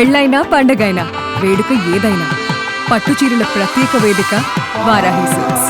పెళ్ళైనా పండగైనా వేడుక ఏదైనా పట్టుచీరల ప్రత్యేక వేదిక వారాహి సిల్క్స్.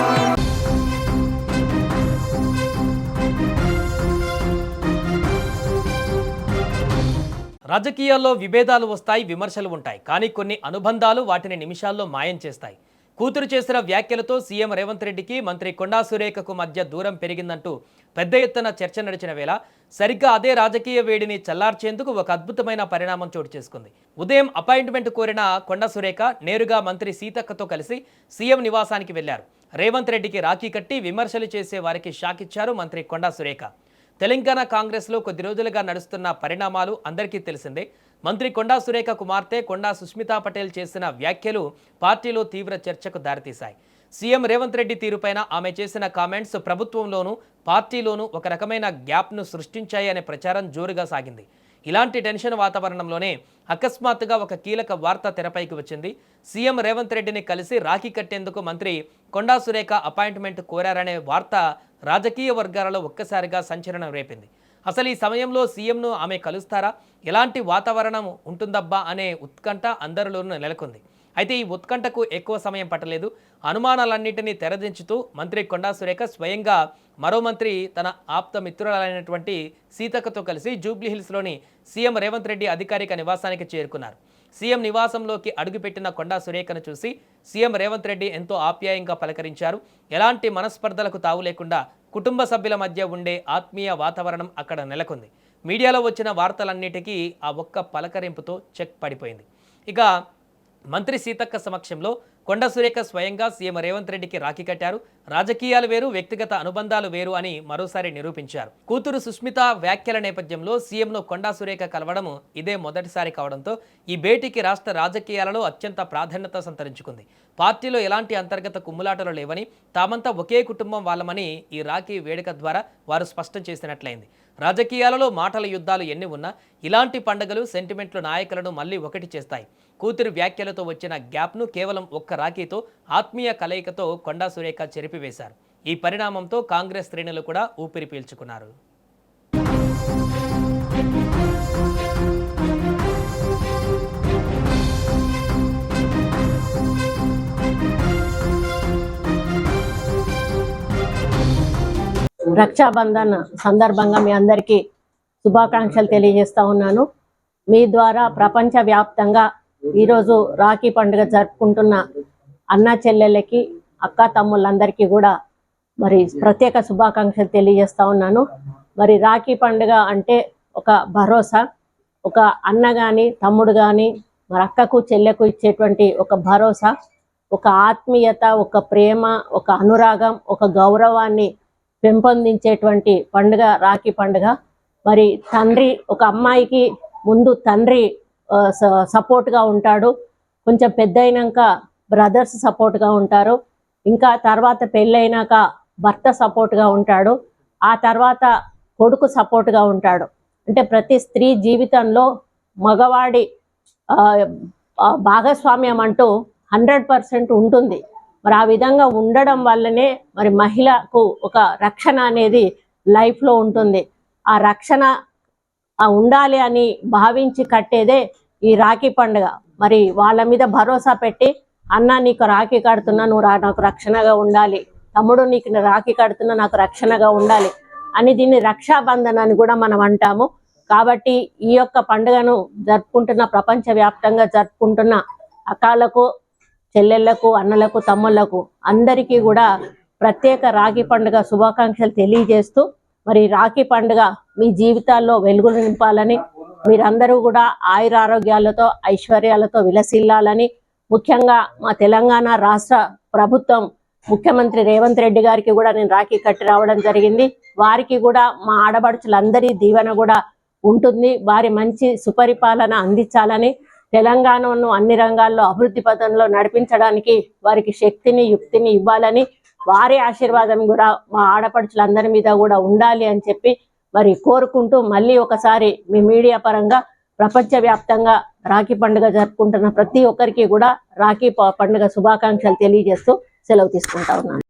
రాజకీయాల్లో విభేదాలు వస్తాయి, విమర్శలు ఉంటాయి. కానీ కొన్ని అనుబంధాలు వాటిని నిమిషాల్లో మాయం చేస్తాయి. కూతురు చేసిన వ్యాఖ్యలతో సీఎం రేవంత్ రెడ్డికి మంత్రి కొండా సురేఖకు మధ్య దూరం పెరిగిందంటూ పెద్ద ఎత్తున చర్చ నడిచిన వేళ సరిగ్గా అదే రాజకీయ వేడిని చల్లార్చేందుకు ఒక అద్భుతమైన పరిణామం చోటు చేసుకుంది. ఉదయం అపాయింట్మెంట్ కోరిన కొండా సురేఖ నేరుగా మంత్రి సీతక్కతో కలిసి సీఎం నివాసానికి వెళ్లారు. రేవంత్ రెడ్డికి రాఖీ కట్టి విమర్శలు చేసే వారికి షాక్ ఇచ్చారు మంత్రి కొండా సురేఖ. తెలంగాణ కాంగ్రెస్లో కొద్ది రోజులుగా నడుస్తున్న పరిణామాలు అందరికీ తెలిసిందే. మంత్రి కొండా సురేఖ కుమార్తె కొండా సుస్మితా పటేల్ చేసిన వ్యాఖ్యలు పార్టీలో తీవ్ర చర్చకు దారితీశాయి. సీఎం రేవంత్ రెడ్డి తీరుపైన ఆమె చేసిన కామెంట్స్ ప్రభుత్వంలోనూ పార్టీలోనూ ఒక రకమైన గ్యాప్ను సృష్టించాయి అనే ప్రచారం జోరుగా సాగింది. ఇలాంటి టెన్షన్ వాతావరణంలోనే అకస్మాత్తుగా ఒక కీలక వార్త తెరపైకి వచ్చింది. సీఎం రేవంత్ రెడ్డిని కలిసి రాఖీ కట్టేందుకు మంత్రి కొండా సురేఖ అపాయింట్మెంట్ కోరారనే వార్త రాజకీయ వర్గాలలో ఒక్కసారిగా సంచలనం రేపింది. అసలు ఈ సమయంలో సీఎంను ఆమె కలుస్తారా, ఎలాంటి వాతావరణం ఉంటుందబ్బా అనే ఉత్కంఠ అందరిలోనూ నెలకొంది. అయితే ఈ ఉత్కంఠకు ఎక్కువ సమయం పట్టలేదు. అనుమానాలన్నింటినీ తెరదించుతూ మంత్రి కొండా సురేఖ స్వయంగా మరో మంత్రి తన ఆప్త మిత్రురాలైనటువంటి సీతక్కతో కలిసి జూబ్లీహిల్స్లోని సీఎం రేవంత్ రెడ్డి అధికారిక నివాసానికి చేరుకున్నారు. సీఎం నివాసంలోకి అడుగుపెట్టిన కొండా సురేఖను చూసి సీఎం రేవంత్ రెడ్డి ఎంతో ఆప్యాయంగా పలకరించారు. ఎలాంటి మనస్పర్ధలకు తావు లేకుండా కుటుంబ సభ్యుల మధ్య ఉండే ఆత్మీయ వాతావరణం అక్కడ నెలకొంది. మీడియాలో వచ్చిన వార్తలన్నిటికీ ఆ ఒక్క పలకరింపుతో చెక్ పడిపోయింది. ఇక మంత్రి సీతక్క సమక్షంలో కొండా సురేఖ స్వయంగా సీఎం రేవంత్ రెడ్డికి రాఖీ కట్టారు. రాజకీయాలు వేరు, వ్యక్తిగత అనుబంధాలు వేరు అని మరోసారి నిరూపించారు. కూతురు సుస్మిత వ్యాఖ్యల నేపథ్యంలో సీఎంను కొండా సురేఖ కలవడం ఇదే మొదటిసారి కావడంతో ఈ భేటీకి రాష్ట్ర రాజకీయాలలో అత్యంత ప్రాధాన్యత సంతరించుకుంది. పార్టీలో ఎలాంటి అంతర్గత కుమ్ములాటలు లేవని, తామంతా ఒకే కుటుంబం వాళ్ళమని ఈ రాఖీ వేడుక ద్వారా వారు స్పష్టం చేసినట్లయింది. రాజకీయాలలో మాటల యుద్ధాలు ఎన్ని ఉన్నా ఇలాంటి పండుగలు, సెంటిమెంట్లు నాయకులను మళ్ళీ ఒకటి చేస్తాయి. కూతురు వ్యాఖ్యలతో వచ్చిన గ్యాప్ను కేవలం ఒక్క రాఖీతో, ఆత్మీయ కలయికతో కొండా సురేఖ చెరిపివేశారు. ఈ పరిణామంతో కాంగ్రెస్ శ్రేణులు కూడా ఊపిరి పీల్చుకున్నారు. రక్షాబంధన్ సందర్భంగా మీ అందరికీ శుభాకాంక్షలు తెలియజేస్తా ఉన్నాను. మీ ద్వారా ప్రపంచవ్యాప్తంగా ఈరోజు రాఖీ పండుగ జరుపుకుంటున్న అన్న చెల్లెళ్ళకి, అక్క తమ్ముళ్ళందరికీ కూడా మరి ప్రత్యేక శుభాకాంక్షలు తెలియజేస్తా ఉన్నాను. మరి రాఖీ పండుగ అంటే ఒక భరోసా, ఒక అన్న కానీ తమ్ముడు కానీ మరి అక్కకు చెల్లెకు ఇచ్చేటువంటి ఒక భరోసా, ఒక ఆత్మీయత, ఒక ప్రేమ, ఒక అనురాగం, ఒక గౌరవాన్ని పెంపొందించేటువంటి పండుగ రాఖీ పండుగ. మరి తండ్రి, ఒక అమ్మాయికి ముందు తండ్రి సపోర్ట్గా ఉంటాడు, కొంచెం పెద్ద అయినాక బ్రదర్స్ సపోర్ట్గా ఉంటారు, ఇంకా తర్వాత పెళ్ళైనాక భర్త సపోర్ట్గా ఉంటాడు, ఆ తర్వాత కొడుకు సపోర్ట్గా ఉంటాడు. అంటే ప్రతి స్త్రీ జీవితంలో మగవాడి భాగస్వామ్యం అంటూ 100% ఉంటుంది. మరి ఆ విధంగా ఉండడం వల్లనే మరి మహిళకు ఒక రక్షణ అనేది లైఫ్లో ఉంటుంది. ఆ రక్షణ ఉండాలి అని భావించి కట్టేదే ఈ రాఖీ పండుగ. మరి వాళ్ళ మీద భరోసా పెట్టి, అన్న నీకు రాఖీ కడుతున్నా, నువ్వు నాకు రక్షణగా ఉండాలి, తమ్ముడు నీకు రాఖీ కడుతున్నా నాకు రక్షణగా ఉండాలి అని దీన్ని రక్షాబంధన్ అని కూడా మనం అంటాము. కాబట్టి ఈ యొక్క పండుగను జరుపుకుంటున్న, ప్రపంచవ్యాప్తంగా జరుపుకుంటున్న అక్కలకు, చెల్లెళ్లకు, అన్నలకు, తమ్ముళ్లకు అందరికీ కూడా ప్రత్యేక రాఖీ పండుగ శుభాకాంక్షలు తెలియజేస్తూ, మరి రాఖీ పండుగ మీ జీవితాల్లో వెలుగులు నింపాలని, మీరందరూ కూడా ఆయురారోగ్యాలతో, ఐశ్వర్యాలతో విలసిల్లాలని, ముఖ్యంగా మా తెలంగాణ రాష్ట్ర ప్రభుత్వం ముఖ్యమంత్రి రేవంత్ రెడ్డి గారికి కూడా నేను రాఖీ కట్టి రావడం జరిగింది. వారికి కూడా మా ఆడబడుచులందరి దీవెన కూడా ఉంటుంది. వారి మంచి సుపరిపాలన అందించాలని, తెలంగాణను అన్ని రంగాల్లో అభివృద్ధి పథంలో నడిపించడానికి వారికి శక్తిని, యుక్తిని ఇవ్వాలని, వారి ఆశీర్వాదం కూడా మా ఆడపడుచులందరి మీద కూడా ఉండాలి అని చెప్పి మరి కోరుకుంటూ, మళ్ళీ ఒకసారి మీ మీడియా పరంగా ప్రపంచవ్యాప్తంగా రాఖీ పండుగ జరుపుకుంటున్న ప్రతి ఒక్కరికి కూడా రాఖీ పండుగ శుభాకాంక్షలు తెలియజేస్తూ సెలవు తీసుకుంటా ఉన్నాను.